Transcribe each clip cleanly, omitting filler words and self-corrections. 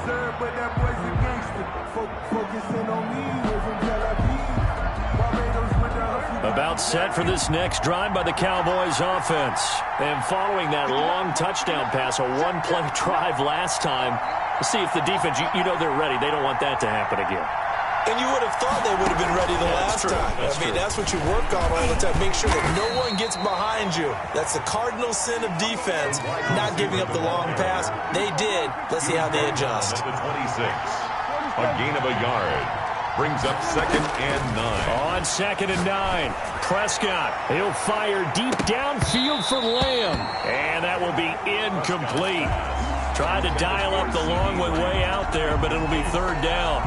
sir, but that boy's a gangster. Focusing on me, about set for this next drive by the Cowboys offense. And following that long touchdown pass, a one-play drive last time, let's see if the defense, you know they're ready. They don't want that to happen again. And you would have thought they would have been ready the last time. That's what you work on all the time. Make sure that no one gets behind you. That's the cardinal sin of defense, not giving up the long pass. They did. Let's see how they adjust. The 26, a gain of a yard. Brings up 2nd and 9. On 2nd and 9, Prescott. He'll fire deep downfield for Lamb. And that will be incomplete. Tried to dial up the long one way out there, but it'll be 3rd down.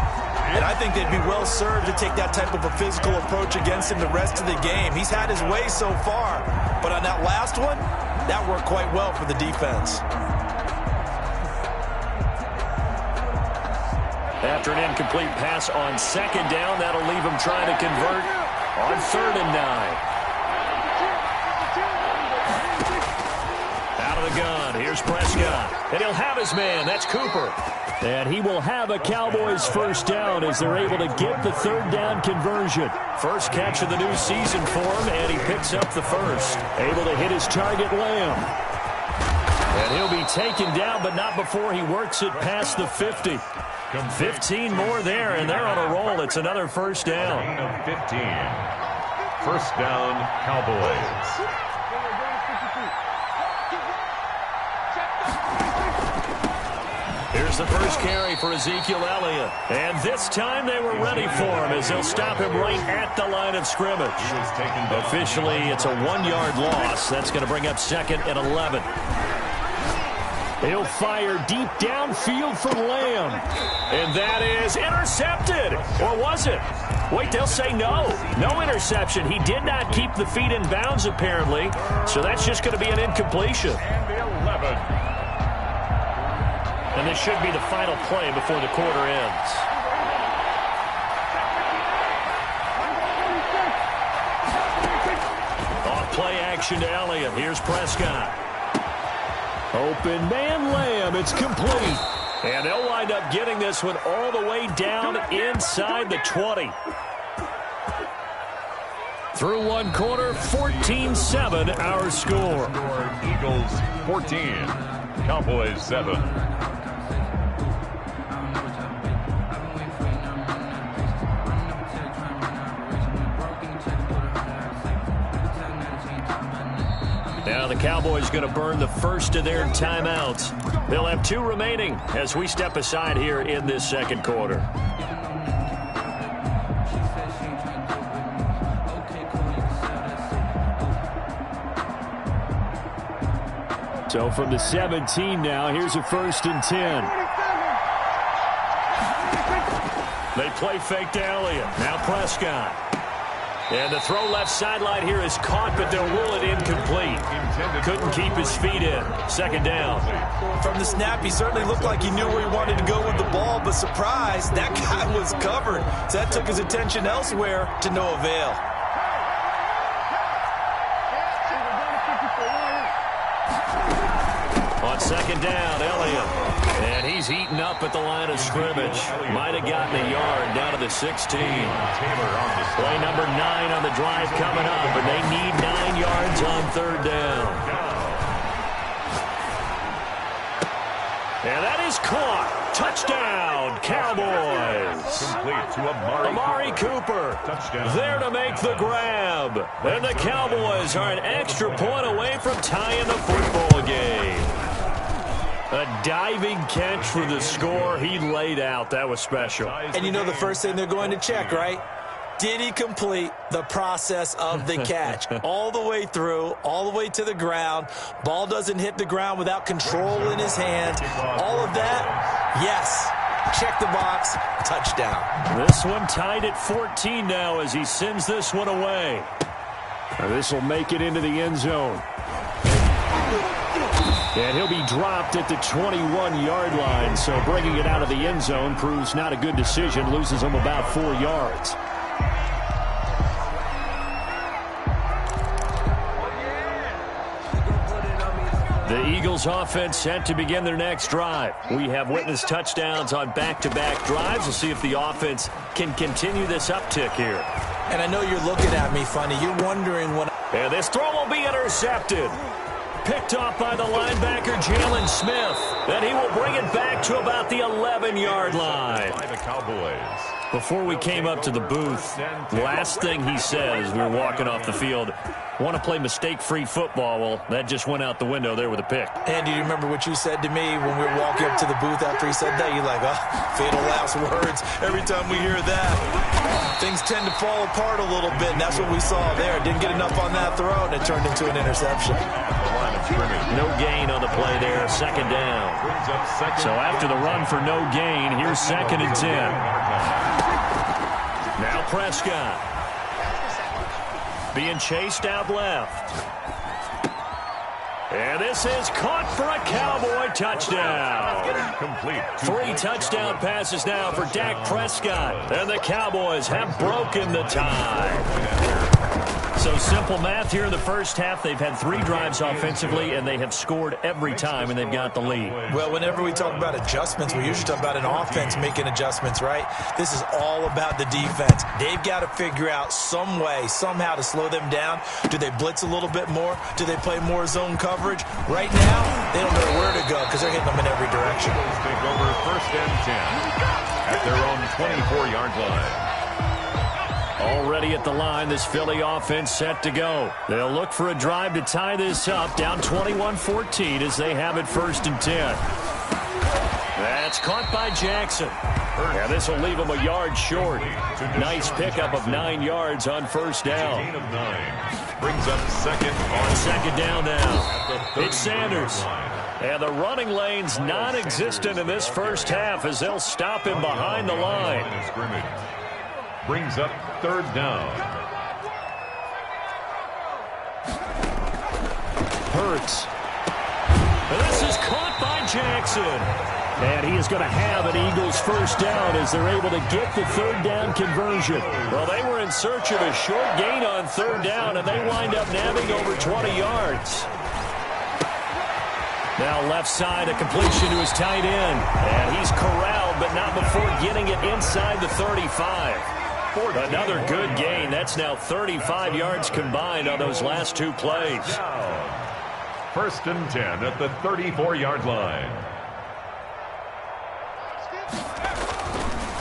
And I think they'd be well served to take that type of a physical approach against him the rest of the game. He's had his way so far. But on that last one, that worked quite well for the defense. After an incomplete pass on 2nd down, that'll leave him trying to convert on 3rd and 9. Out of the gun, here's Prescott. And he'll have his man, that's Cooper. And he will have a Cowboys 1st down as they're able to get the 3rd down conversion. First catch of the new season for him, and he picks up the 1st. Able to hit his target, Lamb. And he'll be taken down, but not before he works it past the 50. 15 more there, and they're on a roll. It's another 1st down. 15. 1st down, Cowboys. Here's the first carry for Ezekiel Elliott. And this time they were ready for him as they'll stop him right at the line of scrimmage. Officially, it's a 1-yard loss. That's going to bring up 2nd and 11. He'll fire deep downfield for Lamb. And that is intercepted. Or was it? Wait, they'll say no. No interception. He did not keep the feet in bounds, apparently. So that's just going to be an incompletion. And the 11. And this should be the final play before the quarter ends. Off play action to Elliott. Here's Prescott. Open man Lamb. It's complete. And they'll wind up getting this one all the way down inside the 20. Through one quarter, 14-7 our score. Eagles 14, Cowboys 7. Now the Cowboys going to burn the first of their timeouts. They'll have 2 remaining as we step aside here in this 2nd quarter. So from the 17 now, here's a 1st and 10. They play fake to Elliott. Now Prescott. And the throw left sideline here is caught, but they'll rule it incomplete. Couldn't keep his feet in. 2nd down. From the snap, he certainly looked like he knew where he wanted to go with the ball, but surprise, that guy was covered. So that took his attention elsewhere to no avail. On 2nd down, Elliott. And he's eaten up at the line of scrimmage. Might have gotten a yard down to the 16. Play number 9 on the drive coming up, and they need 9 yards on 3rd down. And that is caught. Touchdown, Cowboys. Complete to Amari Cooper. Touchdown. There to make the grab. And the Cowboys are an extra point away from tying the football game. A diving catch for the score. He laid out. That was special. And you know the first thing they're going to check, right? Did he complete the process of the catch? All the way through, all the way to the ground. Ball doesn't hit the ground without control in his hands. All of that, yes. Check the box. Touchdown. This one tied at 14 now as he sends this one away. This will make it into the end zone. And he'll be dropped at the 21-yard line, so bringing it out of the end zone proves not a good decision. Loses him about 4 yards. The Eagles offense set to begin their next drive. We have witnessed touchdowns on back-to-back drives. We'll see if the offense can continue this uptick here. And I know you're looking at me funny. You're wondering when... And this throw will be intercepted. Picked off by the linebacker, Jalen Smith. And he will bring it back to about the 11-yard line. By the Cowboys. Before we came up to the booth, last thing he says, we were walking off the field, want to play mistake-free football. Well, that just went out the window there with a pick. Andy, do you remember what you said to me when we were walking up to the booth after he said that? You're like, oh, fatal last words. Every time we hear that, things tend to fall apart a little bit, and that's what we saw there. Didn't get enough on that throw, and it turned into an interception. No gain on the play there, second down. So after the run for no gain, here's 2nd and 10. Now Prescott. Being chased out left. And this is caught for a Cowboy touchdown. Complete. 3 touchdown passes now for Dak Prescott. And the Cowboys have broken the tie. So simple math here in the first half. They've had 3 drives offensively, and they have scored every time, and they've got the lead. Well, whenever we talk about adjustments, we usually talk about an offense making adjustments, right? This is all about the defense. They've got to figure out some way, somehow to slow them down. Do they blitz a little bit more? Do they play more zone coverage? Right now, they don't know where to go because they're hitting them in every direction. Take over 1st and 10 at their own 24-yard line. Already at the line, this Philly offense set to go. They'll look for a drive to tie this up, down 21-14 as they have it 1st and 10. That's caught by Jackson. Yeah, this will leave him a yard short. Nice pickup of 9 yards on 1st down. Gain of 9. Brings up 2nd on 2nd down now. It's Sanders. And the running lane's non-existent in this first half as they'll stop him behind the line. Brings up 3rd down. Hurts. And this is caught by Jackson. And he is going to have an Eagles 1st down as they're able to get the 3rd down conversion. Well, they were in search of a short gain on 3rd down, and they wind up nabbing over 20 yards. Now left side, a completion to his tight end. And he's corralled, but not before getting it inside the 35. Another good gain. That's now 35 yards combined on those last 2 plays. 1st and 10 at the 34-yard line.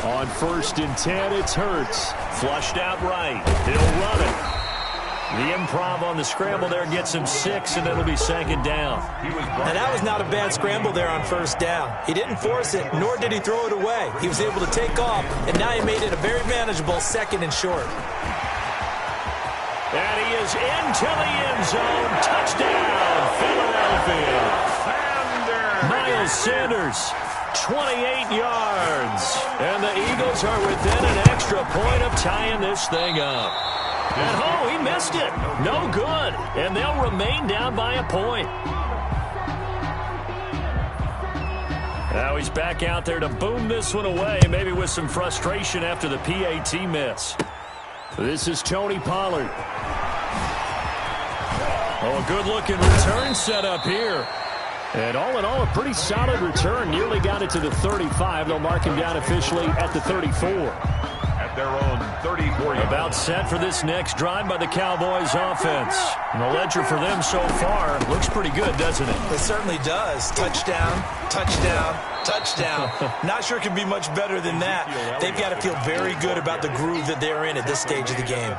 On 1st and 10, it's Hurts. Flushed out right. He'll run it. The improv on the scramble there gets him 6, and it'll be 2nd down. Now, that was not a bad scramble there on 1st down. He didn't force it, nor did he throw it away. He was able to take off, and now he made it a very manageable 2nd and short. And he is into the end zone. Touchdown, Philadelphia. Miles Sanders, 28 yards. And the Eagles are within an extra point of tying this thing up. And oh, he missed it. No good. And they'll remain down by a point. Now he's back out there to boom this one away, maybe with some frustration after the PAT miss. This is Tony Pollard. Oh, a good-looking return set up here. And all in all, a pretty solid return. Nearly got it to the 35. They'll mark him down officially at the 34. Their own 34. About set for this next drive by the Cowboys offense. And the ledger for them so far looks pretty good, doesn't it? It certainly does. Touchdown, touchdown, touchdown. Not sure it can be much better than that. They've got to feel very good about the groove that they're in at this stage of the game.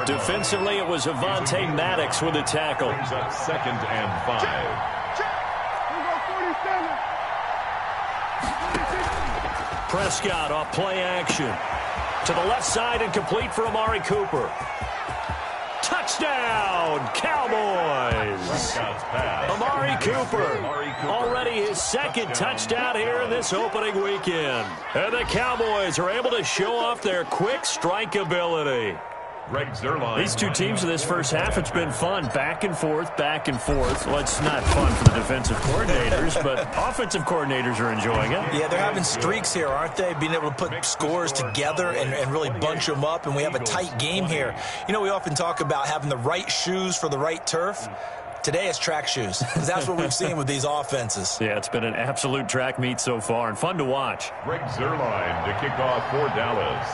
Defensively, it was Avonte Maddox with a tackle. 2nd and 5. Prescott off play action. To the left side and complete for Amari Cooper. Touchdown, Cowboys! Amari Cooper, already his 2nd touchdown here in this opening weekend. And the Cowboys are able to show off their quick strike ability. These 2 teams in this first half, it's been fun. Back and forth, back and forth. Well, it's not fun for the defensive coordinators, but offensive coordinators are enjoying it. Yeah, they're having streaks here, aren't they? Being able to put scores together and really bunch them up, and we have a tight game here. You know, we often talk about having the right shoes for the right turf. Today it's track shoes, because that's what we've seen with these offenses. Yeah, it's been an absolute track meet so far and fun to watch. Greg Zuerlein to kick off for Dallas.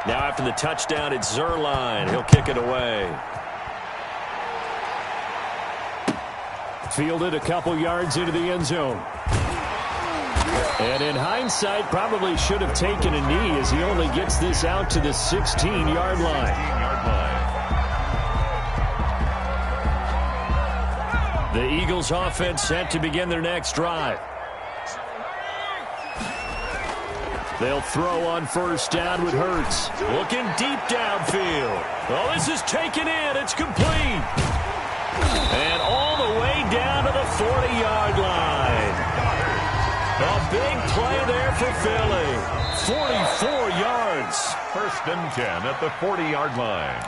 Now after the touchdown, it's Zuerlein. He'll kick it away. Fielded a couple yards into the end zone. And in hindsight, probably should have taken a knee as he only gets this out to the 16-yard line. The Eagles offense set to begin their next drive. They'll throw on first down with Hurts. Looking deep downfield. Oh, this is taken in. It's complete. And all the way down to the 40-yard line. A big play there for Philly. 44 yards. First and 10 at the 40-yard line.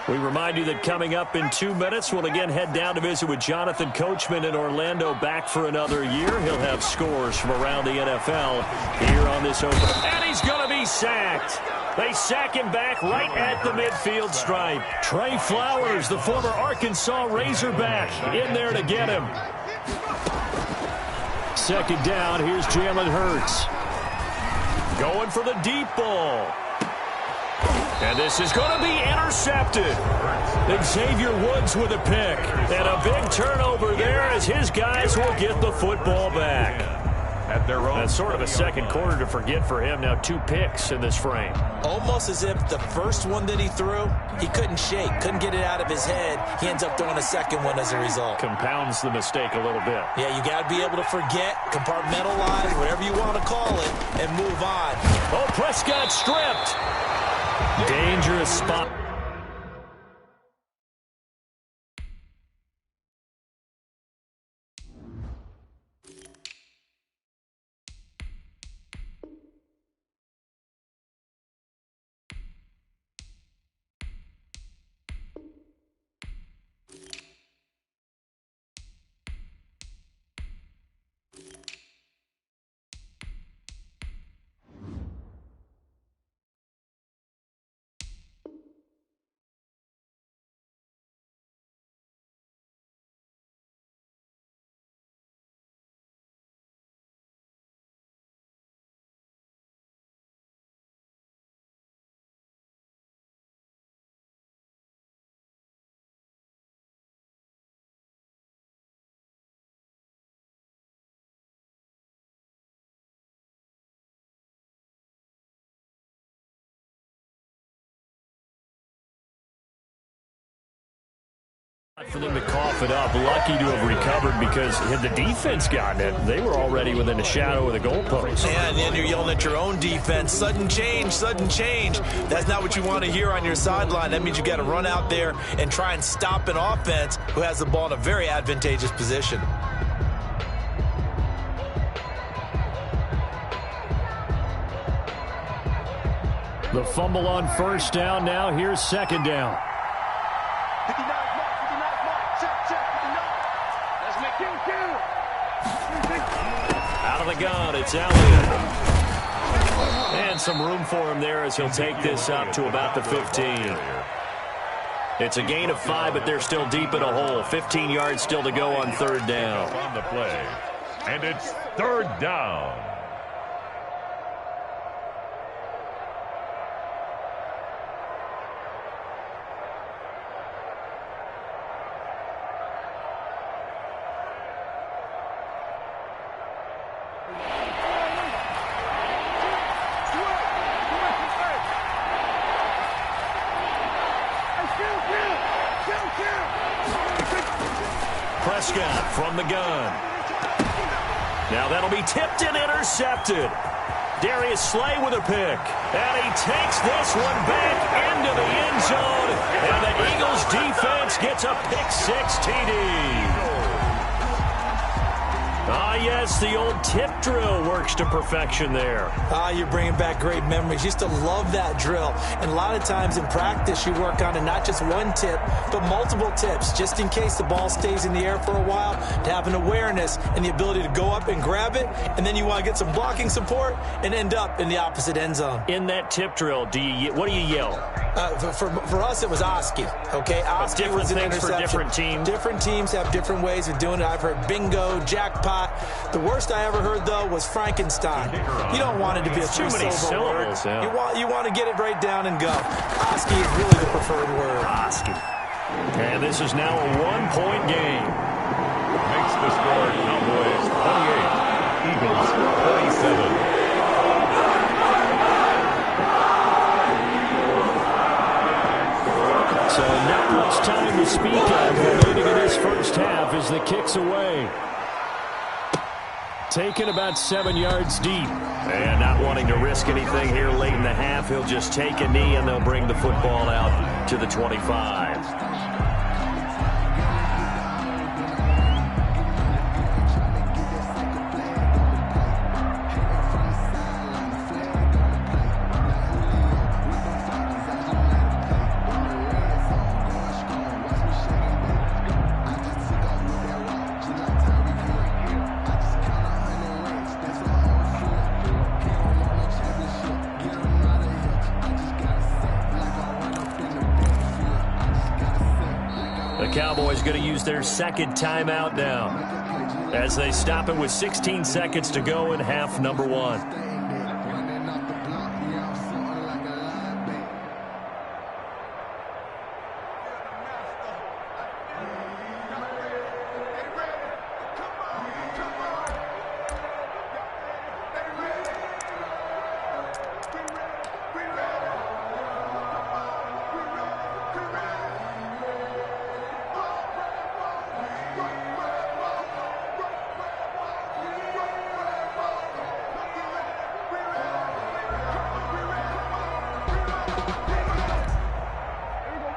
We remind you that coming up in 2 minutes, we'll again head down to visit with Jonathan Coachman in Orlando, back for another year. He'll have scores from around the NFL here on this opener. And he's going to be sacked. They sack him back right at the midfield stripe. Trey Flowers, the former Arkansas Razorback, in there to get him. Second down, here's Jalen Hurts. Going for the deep ball. And this is going to be intercepted. Xavier Woods with a pick. And a big turnover there as his guys will get the football back. At their own. That's sort of a second quarter to forget for him. Now 2 picks in this frame. Almost as if the first one that he threw, he couldn't shake, couldn't get it out of his head. He ends up throwing a second one as a result. Compounds the mistake a little bit. Yeah, you got to be able to forget, compartmentalize, whatever you want to call it, and move on. Oh, Prescott stripped. Dangerous spot. For them to cough it up, lucky to have recovered, because had the defense gotten it, they were already within a shadow of the goalpost. And then you're yelling at your own defense, sudden change, sudden change. That's not what you want to hear on your sideline. That means you got to run out there and try and stop an offense who has the ball in a very advantageous position. The fumble on first down. Now here's second down. Out of the gun, it's Elliott. And some room for him there as he'll take this up to about the 15. It's a gain of 5, but they're still deep in a hole. 15 yards still to go on third down. On the play. And it's third down. Prescott from the gun. Now that'll be tipped and intercepted. Darius Slay with a pick. And he takes this one back into the end zone. And the Eagles defense gets a pick 6 TD. yes, the old tip drill works to perfection there. You're bringing back great memories. Used to love that drill. And a lot of times in practice, you work on it not just one tip, but multiple tips, just in case the ball stays in the air for a while, to have an awareness and the ability to go up and grab it, and then you want to get some blocking support and end up in the opposite end zone. In that tip drill, what do you yell? For us, it was Oski. Okay, Oski was an interception. For different teams. Different teams have different ways of doing it. I've heard bingo, jackpot. The worst I ever heard, though, was Frankenstein. You don't want it to be a too many syllables. Yeah. You want to get it right down and go. Oski is really the preferred word. Oski. And this is now a one-point game. Makes the score Cowboys 28, Eagles 27. So not much time to speak of remaining in this first half as the kick's away. Taken about 7 yards deep. And not wanting to risk anything here late in the half, he'll just take a knee and they'll bring the football out to the 25. Cowboys going to use their second timeout now as they stop it with 16 seconds to go in half number one.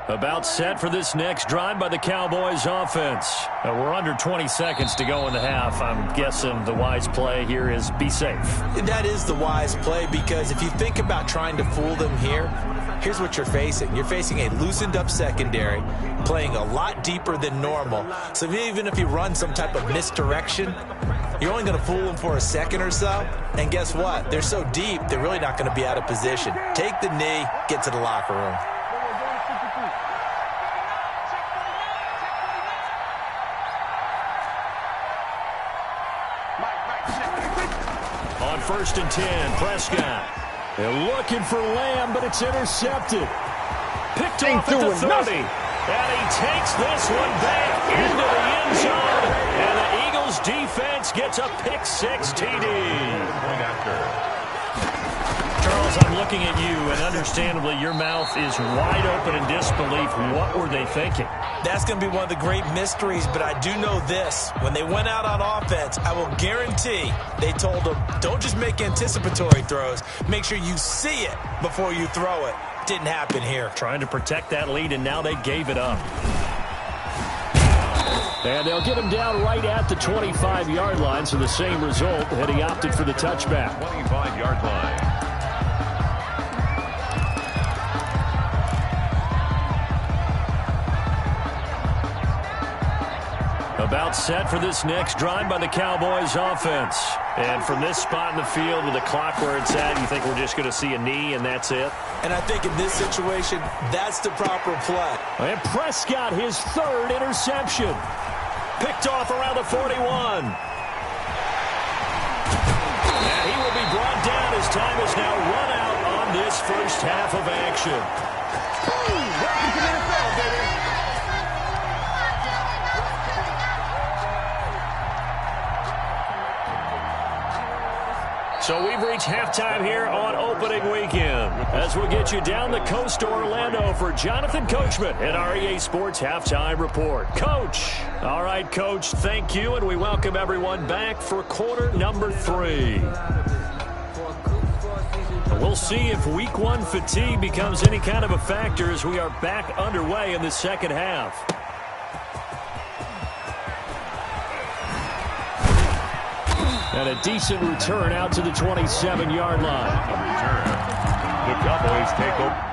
About set for this next drive by the Cowboys offense. We're under 20 seconds to go in the half. I'm guessing the wise play here is be safe. That is the wise play, because if you think about trying to fool them here, here's what you're facing. You're facing a loosened up secondary, playing a lot deeper than normal. So even if you run some type of misdirection, you're only going to fool them for a second or so. And guess what? They're so deep, they're really not going to be out of position. Take the knee, get to the locker room. On 1st and 10, Prescott. They're looking for Lamb, but it's intercepted. Picked off at the 30. And he takes this one back into the end zone. And the Eagles defense gets a pick six TD. Charles, I'm looking at you, and understandably your mouth is wide open in disbelief. What were they thinking? That's going to be one of the great mysteries, but I do know this. When they went out on offense, I will guarantee they told them, don't just make anticipatory throws. Make sure you see it before you throw it. Didn't happen here. Trying to protect that lead, and now they gave it up. And they'll get him down right at the 25-yard line, so the same result, and he opted for the touchback. 25-yard line. About set for this next drive by the Cowboys offense. And from this spot in the field with the clock where it's at, you think we're just going to see a knee and that's it? And I think in this situation, that's the proper play. And Prescott, his third interception. Picked off around the 41. And he will be brought down as time is now run out on this first half of action. Welcome to the NFL, baby. So we've reached halftime here on opening weekend as we'll get you down the coast to Orlando for Jonathan Coachman and our EA Sports Halftime Report. Coach. All right, Coach, thank you, and we welcome everyone back for quarter number 3. We'll see if week 1 fatigue becomes any kind of a factor as we are back underway in the second half. And a decent return out to the 27-yard line. Return. The Cowboys take over.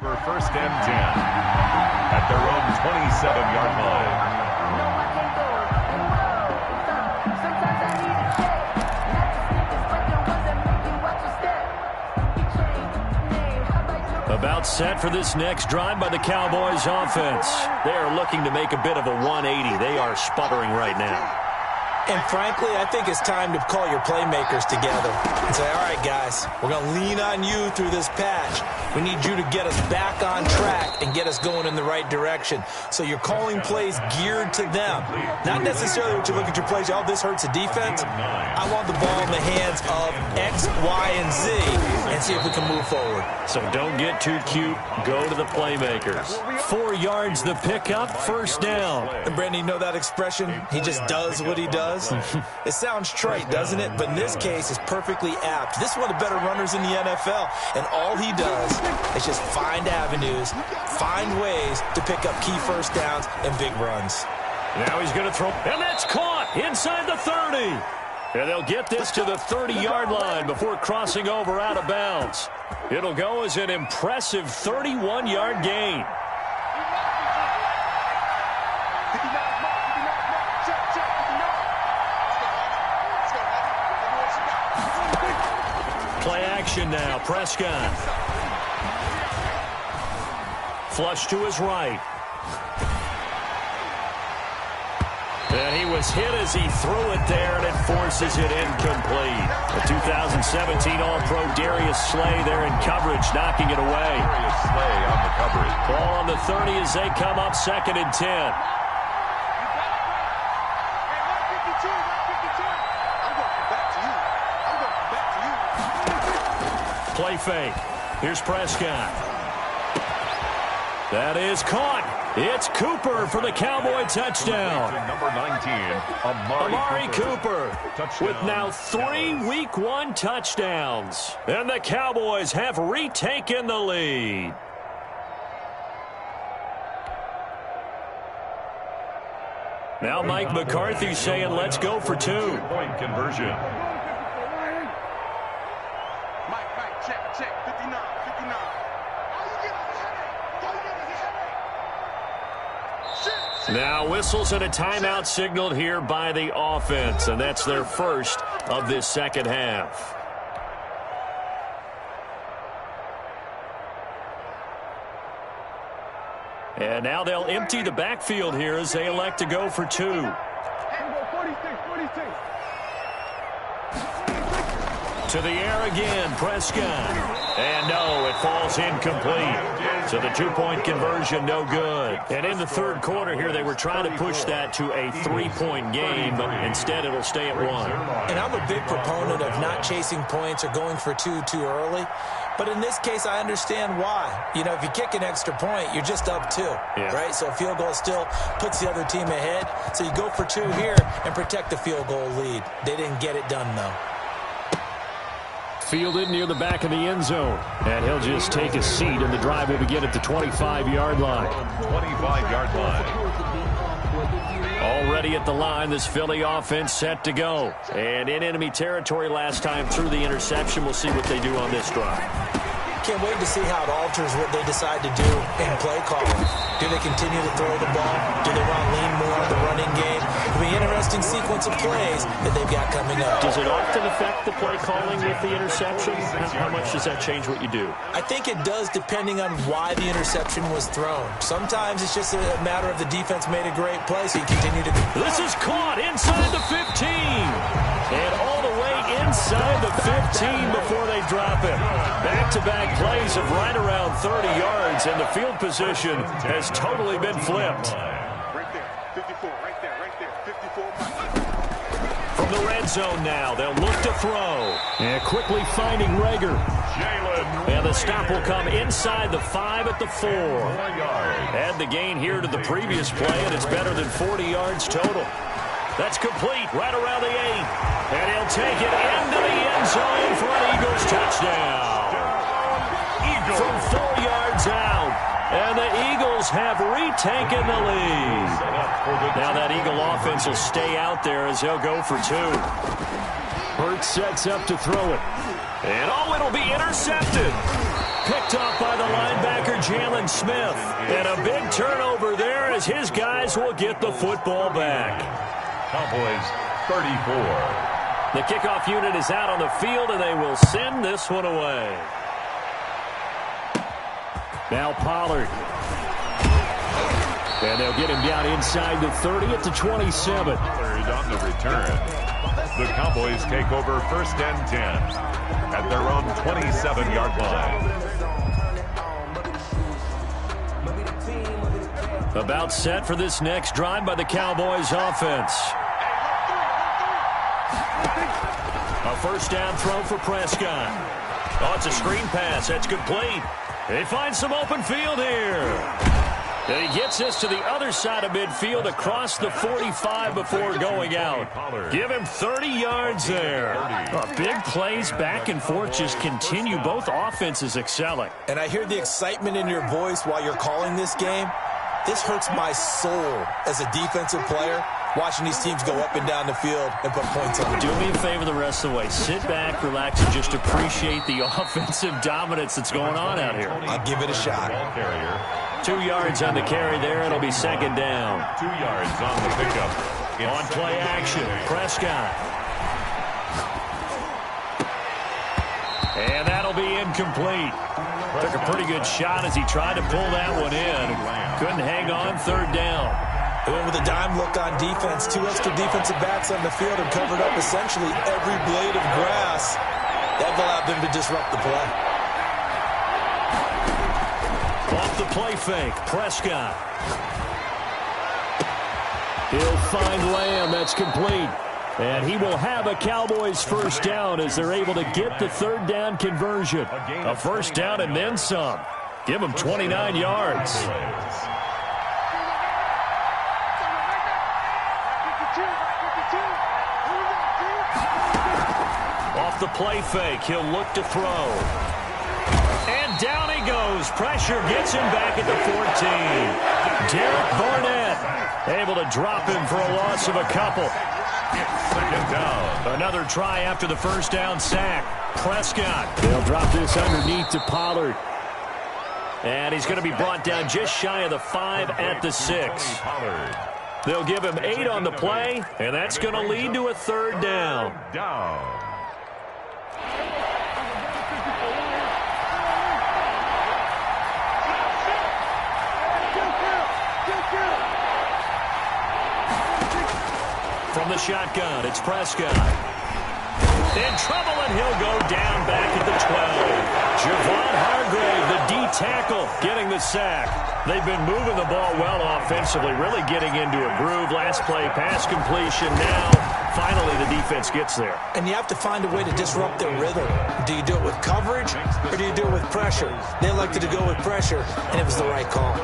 For first and 10 at their own 27-yard line. About set for this next drive by the Cowboys offense. They are looking to make a bit of a 180. They are sputtering right now. And frankly, I think it's time to call your playmakers together and say, all right, guys, we're going to lean on you through this patch. We need you to get us back on track and get us going in the right direction. So you're calling plays geared to them. Not necessarily what you look at your plays, oh, this hurts the defense. I want the ball in the hands of X, Y, and Z and see if we can move forward. So don't get too cute. Go to the playmakers. 4 yards the pickup, first down. And Brandon, you know that expression? He just does what he does. It sounds trite, doesn't it? But in this case, it's perfectly apt. This is one of the better runners in the NFL. And all he does is just find avenues, find ways to pick up key first downs and big runs. Now he's going to throw, and that's caught inside the 30. And they'll get this to the 30-yard line before crossing over out of bounds. It'll go as an impressive 31-yard gain. Play action now. Prescott. Flush to his right. And he was hit as he threw it there, and it forces it incomplete. The 2017 All-Pro Darius Slay there in coverage, knocking it away. Darius Slay on the coverage. Ball on the 30 as they come up 2nd and 10. Play fake. Here's Prescott. That is caught. It's Cooper for the Cowboy touchdown. Number 19, Amari Cooper with now 3 Week 1 touchdowns. And the Cowboys have retaken the lead. Now Mike McCarthy saying, let's go for 2. Two-point conversion. Now whistles and a timeout signaled here by the offense, and that's their first of this second half. And now they'll empty the backfield here as they elect to go for 2. To the air again, Prescott. And no, it falls incomplete. So the 2-point conversion, no good. And in the third quarter here, they were trying to push that to a 3-point game, but instead it'll stay at 1. And I'm a big proponent of not chasing points or going for 2 too early. But in this case, I understand why. You know, if you kick an extra point, you're just up 2, right? So a field goal still puts the other team ahead. So you go for 2 here and protect the field goal lead. They didn't get it done, though. Fielded near the back of the end zone. And he'll just take a seat, and the drive will begin at the 25-yard line. 25-yard line. Already at the line, this Philly offense set to go. And in enemy territory last time through the interception. We'll see what they do on this drive. Can't wait to see how it alters what they decide to do in play calling. Do they continue to throw the ball? Do they want to lean more on the running game? It'll be an interesting sequence of plays that they've got coming up. Does it often affect the play calling with the interception? How much does that change what you do? I think it does, depending on why the interception was thrown. Sometimes it's just a matter of the defense made a great play, so you continue to... This is caught inside the 15. And all the way inside the 15 before they drop it. Back-to-back plays of right around 30 yards, and the field position has totally been flipped. Right there, 54, right there, 54. From the red zone now, they'll look to throw. And quickly finding Rager. And the stop will come inside the 5 at the 4. Add the gain here to the previous play, and it's better than 40 yards total. That's complete right around the 8. And he'll take it into the end zone for an Eagles touchdown. From 4 yards out. And the Eagles have retaken the lead. Now that Eagle offense will stay out there as they'll go for 2. Hurts sets up to throw it. And oh, it'll be intercepted. Picked off by the linebacker, Jalen Smith. And a big turnover there as his guys will get the football back. Cowboys 34. The kickoff unit is out on the field, and they will send this one away. Now Pollard. And they'll get him down inside the 30 at the 27. Pollard on the return. The Cowboys take over 1st and 10 at their own 27-yard line. About set for this next drive by the Cowboys offense. A 1st down throw for Prescott. Oh, it's a screen pass. That's complete. They find some open field here. And he gets this to the other side of midfield across the 45 before going out. Give him 30 yards there. Big plays back and forth just continue. Both offenses excelling. And I hear the excitement in your voice while you're calling this game. This hurts my soul as a defensive player, watching these teams go up and down the field and put points on the board. Do me a favor the rest of the way. Sit back, relax, and just appreciate the offensive dominance that's going on out here. I'll give it a shot. 2 yards on the carry there. It'll be 2nd down. 2 yards on the pickup. On play action, Prescott. And that'll be incomplete. Took a pretty good shot as he tried to pull that one in. Couldn't hang on. 3rd down. They went with a dime look on defense. 2 extra defensive backs on the field and covered up essentially every blade of grass. That allowed them to disrupt the play. Off the play fake, Prescott. He'll find Lamb. That's complete. And he will have a Cowboys 1st down as they're able to get the 3rd down conversion. A 1st down and then some. Give them 29 yards. Off the play fake, he'll look to throw. And down he goes. Pressure gets him back at the 14. Derek Barnett able to drop him for a loss of a couple. 2nd down. Another try after the 1st down sack. Prescott. They'll drop this underneath to Pollard. And he's going to be brought down just shy of the 5 at the 6. They'll give him 8 on the play, and that's going to lead to a 3rd down. From the shotgun, it's Prescott. In trouble, and he'll go down back at the 12. Javon Hargrave, the D tackle, getting the sack. They've been moving the ball well offensively, really getting into a groove. Last play, pass completion. Now, finally, the defense gets there. And you have to find a way to disrupt their rhythm. Do you do it with coverage, or do you do it with pressure? They elected to go with pressure, and it was the right call.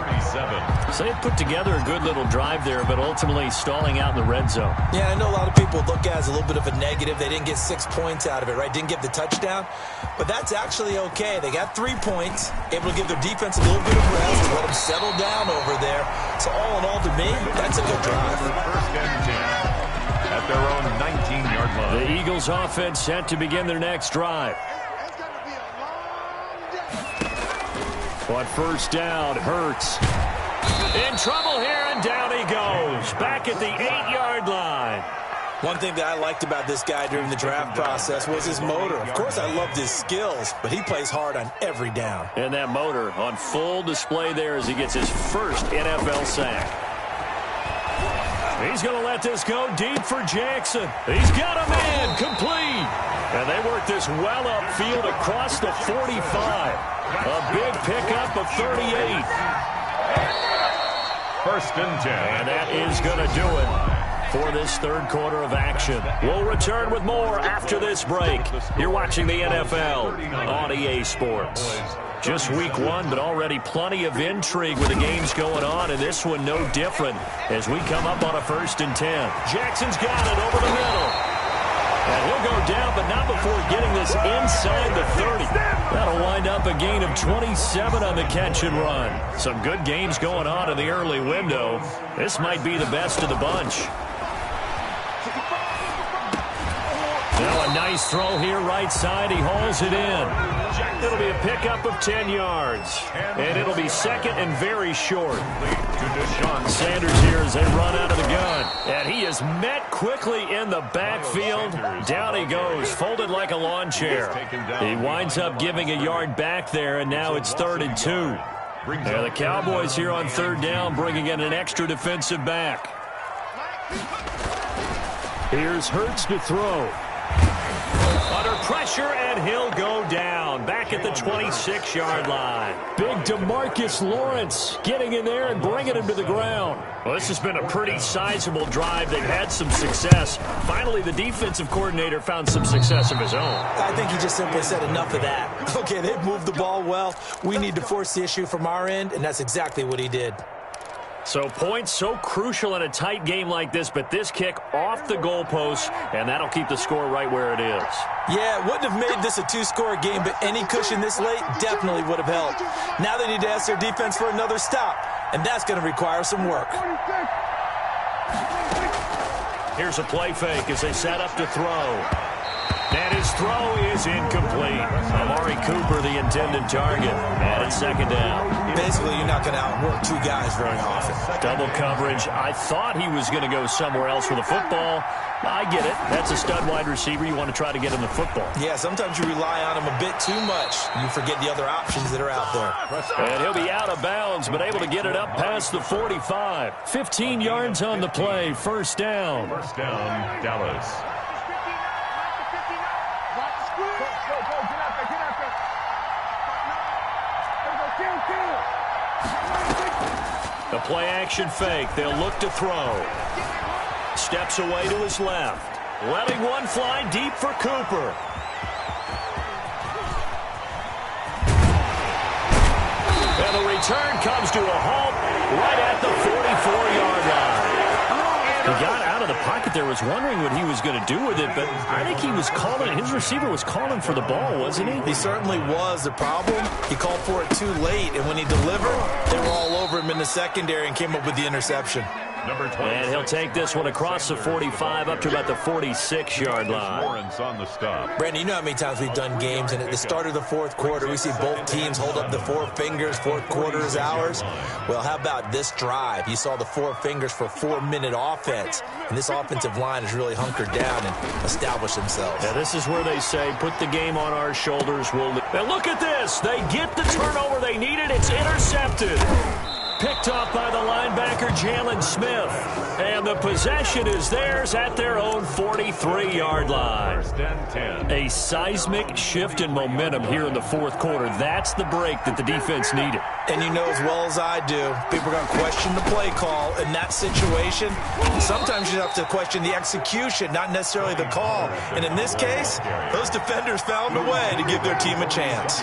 So they put together a good little drive there, but ultimately stalling out in the red zone. Yeah, I know a lot of people look at it as a little bit of a negative. They didn't get 6 points out of it, right? Didn't get the touchdown. But that's actually okay. They got 3 points, able to give their defense a little bit of rest, let them settle down over there. So all in all, to me, that's a good drive. 1st and 10 at their own 19-yard line. The Eagles offense set to begin their next drive. On 1st down, Hurts. In trouble here, and down he goes. Back at the 8-yard line. One thing that I liked about this guy during the draft process was his motor. Of course, I loved his skills, but he plays hard on every down. And that motor on full display there as he gets his first NFL sack. He's going to let this go deep for Jackson. He's got him in, complete. And they work this well upfield across the 45. A big pickup of 38. 1st and 10. And that is going to do it for this 3rd quarter of action. We'll return with more after this break. You're watching the NFL on EA Sports. Just week 1, but already plenty of intrigue with the games going on, and this one no different as we come up on a 1st and 10. Jackson's got it over the middle. And he'll go down, but not before getting this inside the 30. That'll wind up a gain of 27 on the catch and run. Some good games going on in the early window. This might be the best of the bunch. Now a Nice throw here, right side. He hauls it in. It'll be a pickup of 10 yards. And it'll be second and very short. Sanders here as they run out of the gun. And he is met quickly in the backfield. Down he goes, folded like a lawn chair. He winds up giving a yard back there, and now it's 3rd and 2. Now the Cowboys here on 3rd down, bringing in an extra defensive back. Here's Hurts to throw. Under pressure, and he'll go down. Back at the 26-yard line. Big DeMarcus Lawrence getting in there and bringing him to the ground. Well, this has been a pretty sizable drive. They've had some success. Finally, the defensive coordinator found some success of his own. I think he just simply said enough of that. Okay, they've moved the ball well. We need to force the issue from our end, and that's exactly what he did. So points so crucial in a tight game like this, but this kick off the goalpost, and that'll keep the score right where it is. Yeah, it wouldn't have made this a 2-score game, but any cushion this late definitely would have helped. Now they need to ask their defense for another stop, and that's going to require some work. Here's a play fake as they set up to throw. And his throw is incomplete. Amari Cooper, the intended target. And it's 2nd down. Basically, you're not going to outwork 2 guys very often. Double coverage. I thought he was going to go somewhere else with the football. I get it. That's a stud wide receiver. You want to try to get him the football. Yeah, sometimes you rely on him a bit too much. You forget the other options that are out there. And he'll be out of bounds, but able to get it up past the 45. 15 yards on the play. 1st down. 1st down, Dallas. The play-action fake. They'll look to throw. Steps away to his left. Letting one fly deep for Cooper. And the return comes to a halt right at the 44-yard line. He got out of the pocket there, was wondering what he was going to do with it, but I think he was calling, his receiver was calling for the ball, wasn't he? He certainly was. The problem, he called for it too late, and when he delivered, they were all over him in the secondary and came up with the interception. And he'll take this one across the 45 up to about the 46-yard line. Lawrence on the stop. Brandon, you know how many times we've done games, and at the start of the 4th quarter, we see both teams hold up the 4 fingers, 4th quarter is ours. Well, how about this drive? You saw the 4 fingers for 4-minute offense, and this offensive line has really hunkered down and established themselves. Yeah, this is where they say, put the game on our shoulders. And look at this. They get the turnover they needed. It's intercepted. Picked off by the linebacker, Jalen Smith. And the possession is theirs at their own 43-yard line. 1st and 10. A seismic shift in momentum here in the 4th quarter. That's the break that the defense needed. And you know as well as I do, people are going to question the play call in that situation. Sometimes you have to question the execution, not necessarily the call. And in this case, those defenders found a way to give their team a chance.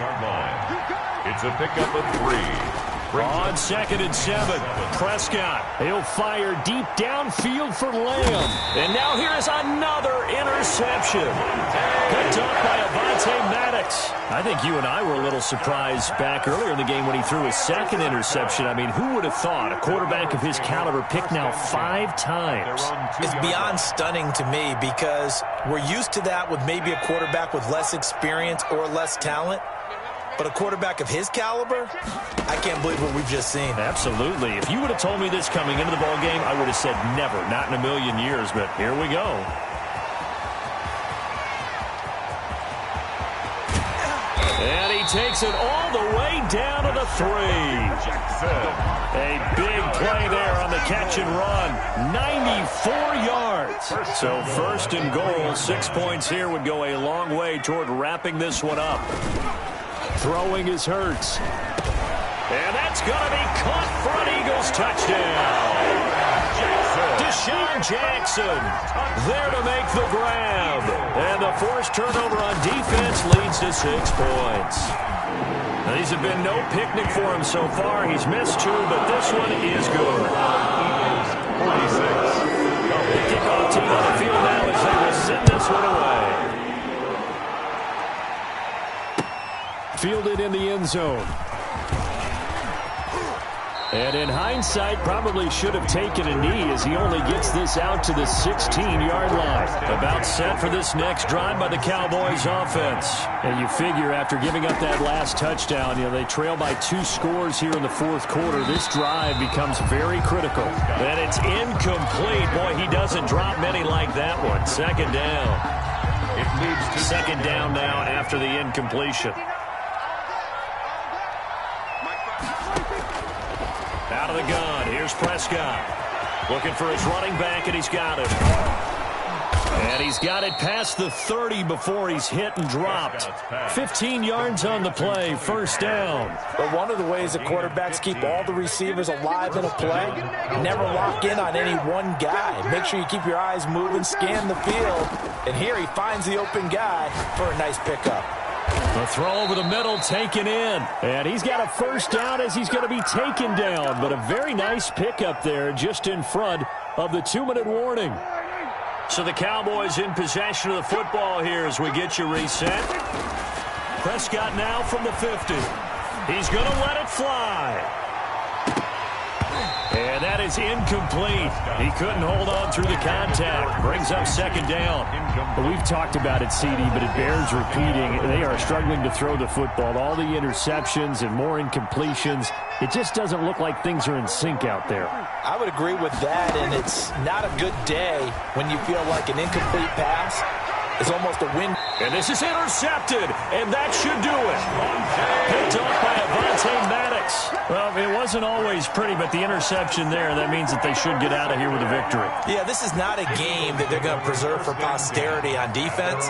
It's a pickup of 3. On 2nd and 7, Prescott. He'll fire deep downfield for Lamb. And now here is another interception. Picked up by Avonte Maddox. I think you and I were a little surprised back earlier in the game when he threw his 2nd interception. I mean, who would have thought a quarterback of his caliber picked now 5 times? It's beyond stunning to me because we're used to that with maybe a quarterback with less experience or less talent. But a quarterback of his caliber, I can't believe what we've just seen. Absolutely. If you would have told me this coming into the ball game, I would have said never, not in a million years, but here we go. And he takes it all the way down to the 3. A big play there on the catch and run. 94 yards. So 1st and goal, 6 points here would go a long way toward wrapping this one up. Throwing is Hurts. And that's going to be caught for an Eagles touchdown. Deshaun Jackson there to make the grab. And the forced turnover on defense leads to 6 points. Now, these have been no picnic for him so far. He's missed 2, but this one is good. 46. The kickoff team on the field now as they will send this one away. Fielded in the end zone. And in hindsight, probably should have taken a knee as he only gets this out to the 16-yard line. About set for this next drive by the Cowboys offense. And you figure after giving up that last touchdown, they trail by 2 scores here in the fourth quarter. This drive becomes very critical. And it's incomplete. Boy, he doesn't drop many like that one. Second down. It moves to second down now after the incompletion. Out of the gun, here's Prescott. Looking for his running back, and he's got it. And he's got it past the 30 before he's hit and dropped. 15 yards on the play, first down. But one of the ways that quarterbacks keep all the receivers alive in a play, never lock in on any one guy. Make sure you keep your eyes moving, scan the field. And here he finds the open guy for a nice pickup. The throw over the middle taken in. And he's got a first down as he's going to be taken down. But a very nice pickup there just in front of the 2-minute warning. So the Cowboys in possession of the football here as we get you reset. Prescott now from the 50. He's going to let it fly. And that is incomplete. He couldn't hold on through the contact. Brings up second down. But we've talked about it, CD, but it bears repeating. They are struggling to throw the football. All the interceptions and more incompletions. It just doesn't look like things are in sync out there. I would agree with that, and it's not a good day when you feel like an incomplete pass is almost a win. And this is intercepted, and that should do it. Picked off by Avonte Maddox. Well, it wasn't always pretty, but the interception there, that means that they should get out of here with a victory. Yeah, this is not a game that they're going to preserve for posterity on defense,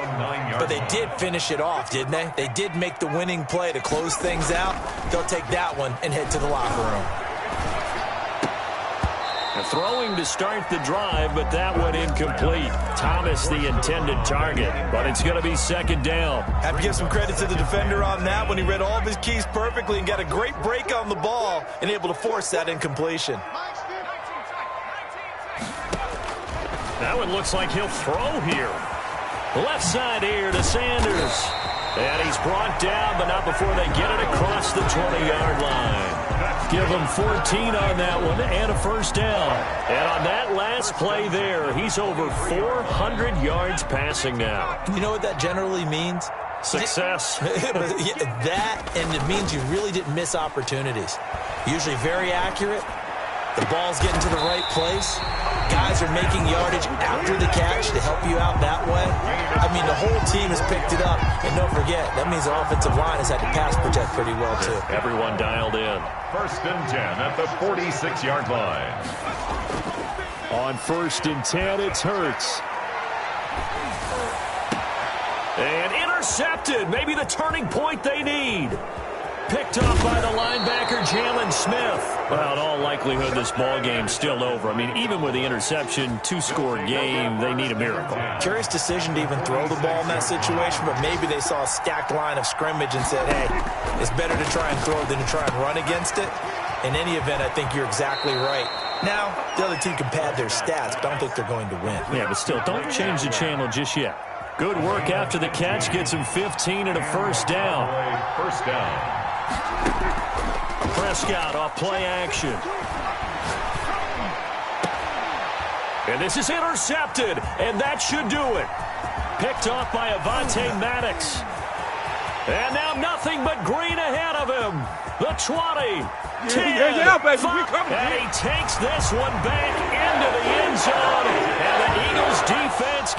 but they did finish it off, didn't they? They did make the winning play to close things out. They'll take that one and head to the locker room. Throwing to start the drive, but that went incomplete. Thomas the intended target, but it's going to be second down. Have to give some credit to the defender on that when he read all of his keys perfectly and got a great break on the ball and able to force that incompletion. That one looks like he'll throw here. Left side here to Sanders. And he's brought down, but not before they get it across the 20-yard line. Give him 14 on that one and a first down. And on that last play there, he's over 400 yards passing now. You know what that generally means? Success. That, and it means you really didn't miss opportunities. Usually very accurate. The ball's getting to the right place. Guys are making yardage after the catch to help you out that way. I mean, the whole team has picked it up. And don't forget, that means the offensive line has had to pass protect pretty well, too. Everyone dialed in. First and 10 at the 46-yard line. On first and 10, it's Hurts. And intercepted. Maybe the turning point they need. Picked off by the linebacker, Jalen Smith. Well, in all likelihood, this ball game's still over. I mean, even with the interception, 2-score game, they need a miracle. Curious decision to even throw the ball in that situation, but maybe they saw a stacked line of scrimmage and said, hey, it's better to try and throw than to try and run against it. In any event, I think you're exactly right. Now, the other team can pad their stats, but I don't think they're going to win. Yeah, but still, don't change the channel just yet. Good work after the catch. Gets him 15 and a first down. First down. Prescott off play action. And this is intercepted, and that should do it. Picked off by Avonte Maddox. And now nothing but green ahead of him. The 20, 10, 5, and he takes this one back into the end zone. And the Eagles defense